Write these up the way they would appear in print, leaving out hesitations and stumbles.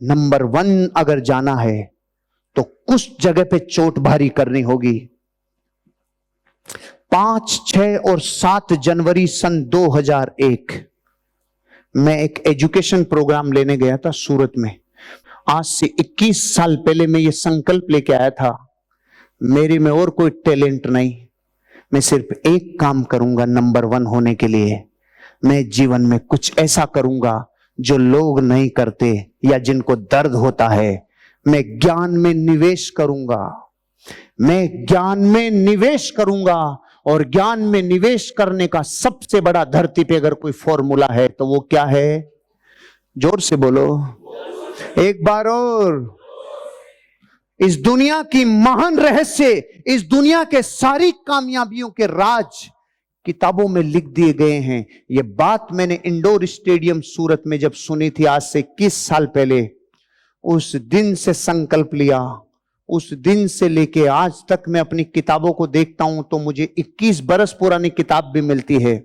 Number 1 अगर जाना है तो कुछ जगह पे चोट भारी करनी होगी। 5, 6 और 7 जनवरी सन 2001 मैं एक एजुकेशन प्रोग्राम लेने गया था सूरत में। आज से 21 साल पहले मैं ये संकल्प लेके आया था, मेरे में और कोई टैलेंट नहीं, मैं सिर्फ एक काम करूंगा नंबर 1 होने के लिए। मैं जीवन में कुछ ऐसा करूंगा जो लोग नहीं करते या जिनको दर्द होता है। मैं ज्ञान में निवेश करूंगा, मैं ज्ञान में निवेश करूंगा। और ज्ञान में निवेश करने का सबसे बड़ा धरती पे अगर कोई फॉर्मूला है तो वो क्या है? जोर से बोलो एक बार और। इस दुनिया की महान रहस्य, इस दुनिया के सारी कामयाबियों के राज किताबों में लिख दिए गए हैं। यह बात मैंने इंडोर स्टेडियम सूरत में जब सुनी थी आज से 21 साल पहले, उस दिन से संकल्प लिया। उस दिन से लेके आज तक मैं अपनी किताबों को देखता हूं तो मुझे 21 बरस पुरानी किताब भी मिलती है,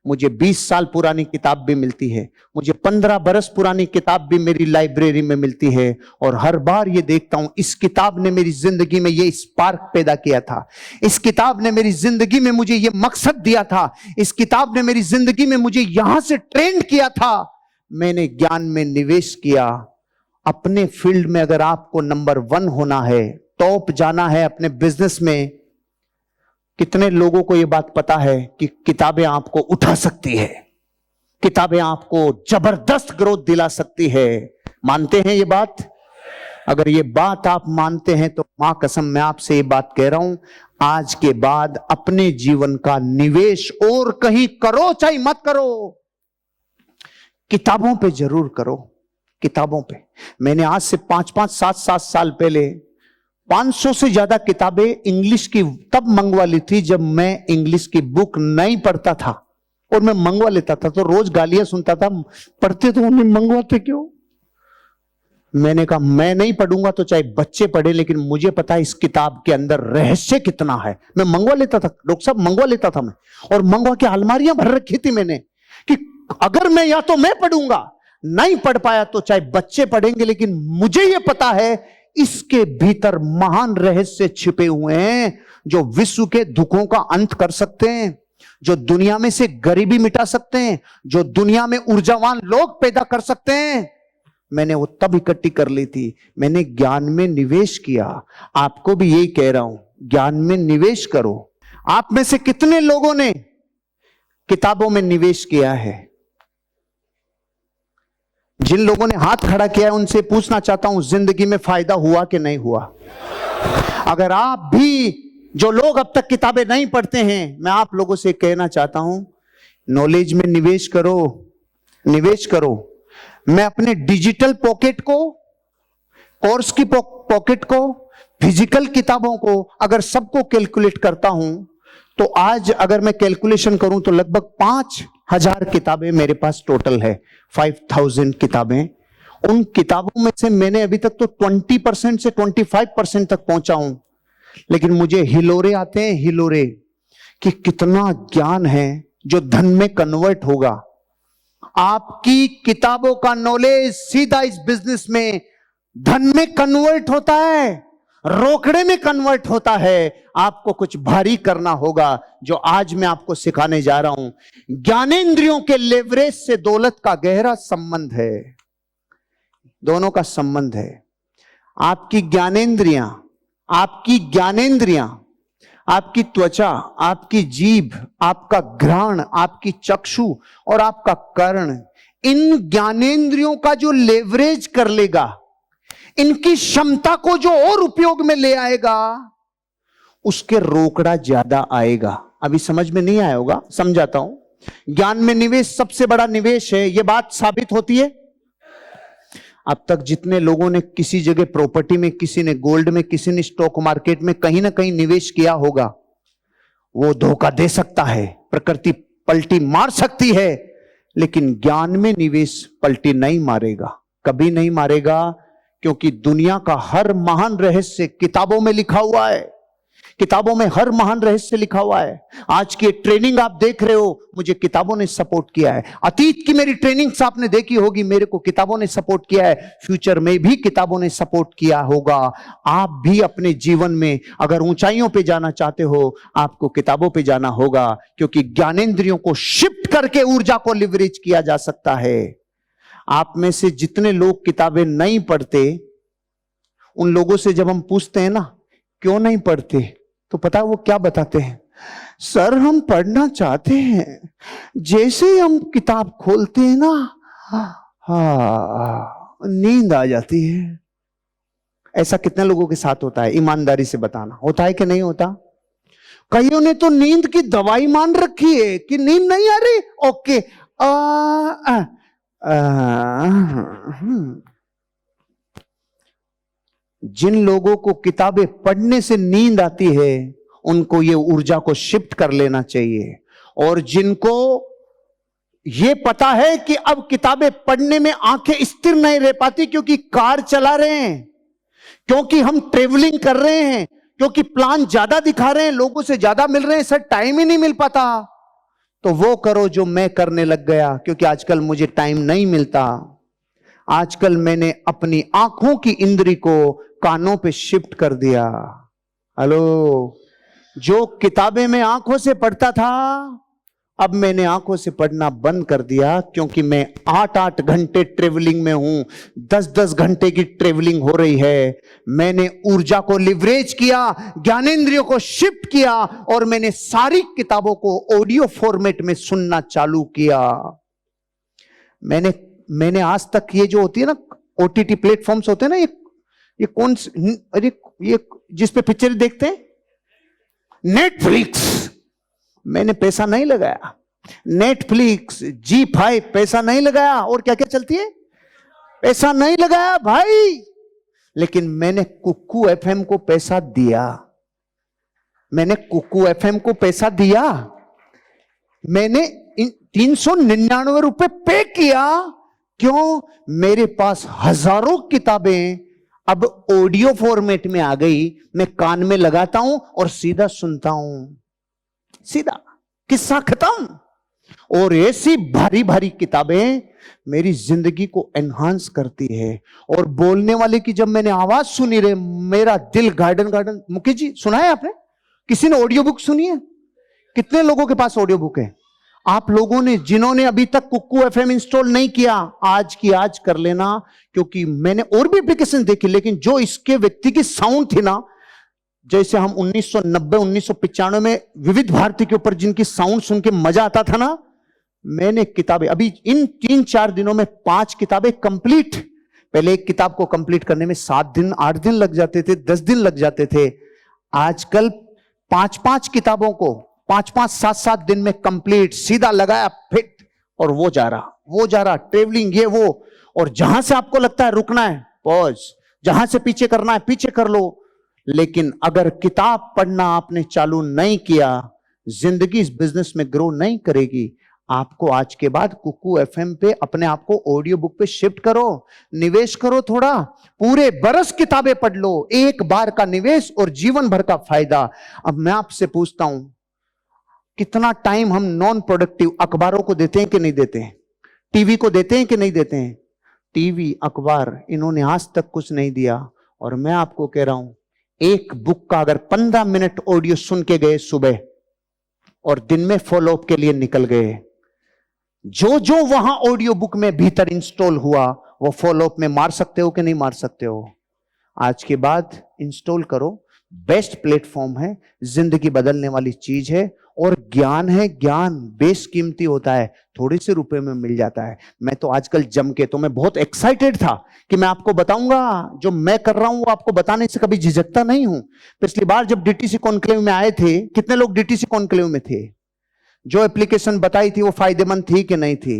मुझे 20 साल पुरानी किताब भी मिलती है, मुझे 15 बरस पुरानी किताब भी मेरी लाइब्रेरी में मिलती है। और हर बार ये देखता हूं इस किताब ने मेरी जिंदगी में ये स्पार्क पैदा किया था, इस किताब ने मेरी जिंदगी में मुझे ये मकसद दिया था, इस किताब ने मेरी जिंदगी में मुझे यहां से ट्रेंड किया था। मैंने ज्ञान में निवेश किया। अपने फील्ड में अगर आपको नंबर 1 होना है, टॉप जाना है अपने बिजनेस में, कितने लोगों को यह बात पता है कि किताबें आपको उठा सकती है, किताबें आपको जबरदस्त ग्रोथ दिला सकती है? मानते हैं ये बात? अगर ये बात आप मानते हैं तो मां कसम मैं आपसे ये बात कह रहा हूं, आज के बाद अपने जीवन का निवेश और कहीं करो चाहे मत करो, किताबों पे जरूर करो, किताबों पे। मैंने आज से 5-5, 7-7 साल पहले 500 से ज्यादा किताबें इंग्लिश की तब मंगवा ली थी जब मैं इंग्लिश की बुक नहीं पढ़ता था, और मैं मंगवा लेता था तो रोज गालियां सुनता था, पढ़ते तो उन्हें मंगवाते क्यों? मैंने कहा मैं नहीं पढ़ूंगा तो चाहे बच्चे पढ़े, लेकिन मुझे पता है इस किताब के अंदर रहस्य कितना है। मैं मंगवा लेता था, डॉक्टर साहब मंगवा लेता था मैं, और मंगवा के अलमारियां भर रखी थी मैंने कि अगर मैं या तो मैं पढ़ूंगा, नहीं पढ़ पाया तो चाहे बच्चे पढ़ेंगे, लेकिन मुझे यह पता है इसके भीतर महान रहस्य छिपे हुए हैं जो विश्व के दुखों का अंत कर सकते हैं, जो दुनिया में से गरीबी मिटा सकते हैं, जो दुनिया में ऊर्जावान लोग पैदा कर सकते हैं। मैंने वो तब इकट्ठी कर ली थी, मैंने ज्ञान में निवेश किया। आपको भी यही कह रहा हूं, ज्ञान में निवेश करो। आप में से कितने लोगों ने किताबों में निवेश किया है? जिन लोगों ने हाथ खड़ा किया है उनसे पूछना चाहता हूं, जिंदगी में फायदा हुआ कि नहीं हुआ? अगर आप भी, जो लोग अब तक किताबें नहीं पढ़ते हैं, मैं आप लोगों से कहना चाहता हूं, नॉलेज में निवेश करो, निवेश करो। मैं अपने डिजिटल पॉकेट को, कोर्स की पॉकेट को, फिजिकल किताबों को अगर सबको कैलकुलेट करता हूं तो आज अगर मैं कैलकुलेशन करूं तो लगभग 5000 किताबें मेरे पास टोटल है, 5000 किताबें। उन किताबों में से मैंने अभी तक तो 20% से 25% तक पहुंचा हूं, लेकिन मुझे हिलोरे आते हैं, हिलोरे कि कितना ज्ञान है जो धन में कन्वर्ट होगा। आपकी किताबों का नॉलेज सीधा इस बिजनेस में धन में कन्वर्ट होता है, रोकड़े में कन्वर्ट होता है। आपको कुछ भारी करना होगा जो आज मैं आपको सिखाने जा रहा हूं। ज्ञानेंद्रियों के लेवरेज से दौलत का गहरा संबंध है, दोनों का संबंध है। आपकी ज्ञानेंद्रियां, आपकी ज्ञानेंद्रियां, आपकी त्वचा, आपकी जीभ, आपका घ्राण, आपकी चक्षु और आपका कर्ण, इन ज्ञानेंद्रियों का जो लेवरेज कर लेगा, इनकी क्षमता को जो और उपयोग में ले आएगा, उसके रोकड़ा ज्यादा आएगा। अभी समझ में नहीं आया होगा, समझाता हूं। ज्ञान में निवेश सबसे बड़ा निवेश है, यह बात साबित होती है। अब तक जितने लोगों ने किसी जगह प्रॉपर्टी में, किसी ने गोल्ड में, किसी ने स्टॉक मार्केट में कहीं ना कहीं निवेश किया होगा, वो धोखा दे सकता है, प्रकृति पलटी मार सकती है, लेकिन ज्ञान में निवेश पलटी नहीं मारेगा, कभी नहीं मारेगा, क्योंकि दुनिया का हर महान रहस्य किताबों में लिखा हुआ है। किताबों में हर महान रहस्य लिखा हुआ है। आज की ट्रेनिंग आप देख रहे हो, मुझे किताबों ने सपोर्ट किया है। अतीत की मेरी ट्रेनिंग्स आपने देखी होगी, मेरे को किताबों ने सपोर्ट किया है। फ्यूचर में भी किताबों ने सपोर्ट किया होगा। आप भी अपने जीवन में अगर ऊंचाइयों पे जाना चाहते हो, आपको किताबों पे जाना होगा, क्योंकि ज्ञानेंद्रियों को शिफ्ट करके ऊर्जा को लिवरेज किया जा सकता है। आप में से जितने लोग किताबें नहीं पढ़ते, उन लोगों से जब हम पूछते हैं ना क्यों नहीं पढ़ते, तो पता है वो क्या बताते हैं? सर हम पढ़ना चाहते हैं, जैसे ही हम किताब खोलते हैं ना, नींद आ जाती है। ऐसा कितने लोगों के साथ होता है? ईमानदारी से बताना, होता है कि नहीं होता? कईयों ने तो नींद की दवाई मान रखी है कि नींद नहीं आ रही, ओके जिन लोगों को किताबें पढ़ने से नींद आती है, उनको ये ऊर्जा को शिफ्ट कर लेना चाहिए। और जिनको ये पता है कि अब किताबें पढ़ने में आंखें स्थिर नहीं रह पाती, क्योंकि कार चला रहे हैं, क्योंकि हम ट्रेवलिंग कर रहे हैं, क्योंकि प्लान ज्यादा दिखा रहे हैं, लोगों से ज्यादा मिल रहे हैं, सर टाइम ही नहीं मिल पाता, तो वो करो जो मैं करने लग गया, क्योंकि आजकल मुझे टाइम नहीं मिलता। आजकल मैंने अपनी आंखों की इंद्री को कानों पे शिफ्ट कर दिया। हेलो, जो किताबें मैं आंखों से पढ़ता था, अब मैंने आंखों से पढ़ना बंद कर दिया, क्योंकि मैं 8-8 घंटे ट्रेवलिंग में हूं, 10-10 घंटे की ट्रेवलिंग हो रही है। मैंने ऊर्जा को लिवरेज किया, ज्ञानेंद्रियों को शिफ्ट किया, और मैंने सारी किताबों को ऑडियो फॉर्मेट में सुनना चालू किया। मैंने आज तक ये जो होती है ना ओटीटी प्लेटफॉर्म्स होते हैं ना, ये कौन, अरे ये जिस पे पिक्चर देखते हैं, नेटफ्लिक्स, मैंने पैसा नहीं लगाया। नेटफ्लिक्स, जी5 पैसा नहीं लगाया। और क्या क्या चलती है, पैसा नहीं लगाया भाई। लेकिन मैंने कुक्कू एफएम को पैसा दिया। मैंने कुक्कू एफएम को पैसा दिया। मैंने 399 रुपए पे किया। क्यों? मेरे पास हजारों किताबें अब ऑडियो फॉर्मेट में आ गई। मैं कान में लगाता हूं और सीधा सुनता हूं, सीधा किस्सा खत्म। और ऐसी भारी भारी किताबें मेरी जिंदगी को एनहांस करती है। और बोलने वाले की जब मैंने आवाज सुनी रे, मेरा दिल गार्डन गार्डन। मुकेश जी सुना है आपने? किसी ने ऑडियो बुक सुनी है? कितने लोगों के पास ऑडियो बुक है? आप लोगों ने जिन्होंने अभी तक कुक्कू एफएम इंस्टॉल नहीं किया, आज की आज कर लेना, क्योंकि मैंने और भी एप्लीकेशन देखी, लेकिन जो इसके व्यक्ति की साउंड थी ना, जैसे हम 1990 1995 में विविध भारती के ऊपर जिनकी साउंड सुन के मजा आता था ना, मैंने किताबें अभी इन 3-4 दिनों में 5 किताबें कंप्लीट। पहले एक किताब को कंप्लीट करने में 7 दिन 8 दिन लग जाते थे, 10 दिन लग जाते थे। आजकल 5-5 किताबों को 5-5 7-7 दिन में कंप्लीट, सीधा लगाया फिट, और वो जा रहा ट्रेवलिंग, ये वो। और जहां से आपको लगता है रुकना है, पॉज, जहां से पीछे करना है पीछे कर लो। लेकिन अगर किताब पढ़ना आपने चालू नहीं किया, जिंदगी इस बिजनेस में ग्रो नहीं करेगी। आपको आज के बाद कुक्कू एफएम पे अपने आप को ऑडियो बुक पे शिफ्ट करो, निवेश करो थोड़ा, पूरे बरस किताबें पढ़ लो। एक बार का निवेश और जीवन भर का फायदा। अब मैं आपसे पूछता हूं, कितना टाइम हम नॉन प्रोडक्टिव अखबारों को देते हैं कि नहीं देते हैं? टीवी को देते हैं कि नहीं देते हैं? टीवी अखबार इन्होंने आज तक कुछ नहीं दिया। और मैं आपको कह रहा हूं, एक बुक का अगर 15 मिनट ऑडियो सुन के गए सुबह, और दिन में फॉलोअप के लिए निकल गए, जो जो वहां ऑडियो बुक में भीतर इंस्टॉल हुआ, वो फॉलोअप में मार सकते हो कि नहीं मार सकते हो? आज के बाद इंस्टॉल करो। बेस्ट प्लेटफॉर्म है, जिंदगी बदलने वाली चीज है। और ज्ञान है, ज्ञान बेशकीमती होता है, थोड़े से रुपए में मिल जाता है। मैं तो आजकल जम के, तो मैं बहुत एक्साइटेड था कि मैं आपको बताऊंगा जो मैं कर रहा हूं, वो आपको बताने से कभी झिझकता नहीं हूं। पिछली बार जब डीटीसी कॉन्क्लेव में आए थे, कितने लोग डीटीसी कॉन्क्लेव में थे? जो एप्लीकेशन बताई थी वो फायदेमंद थी कि नहीं थी?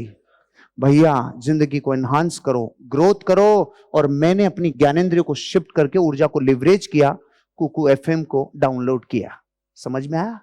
भैया जिंदगी को एनहांस करो, ग्रोथ करो। और मैंने अपनी ज्ञानेंद्रिय को शिफ्ट करके ऊर्जा को लिवरेज किया, कुकू एफएम को डाउनलोड किया। समझ में आया?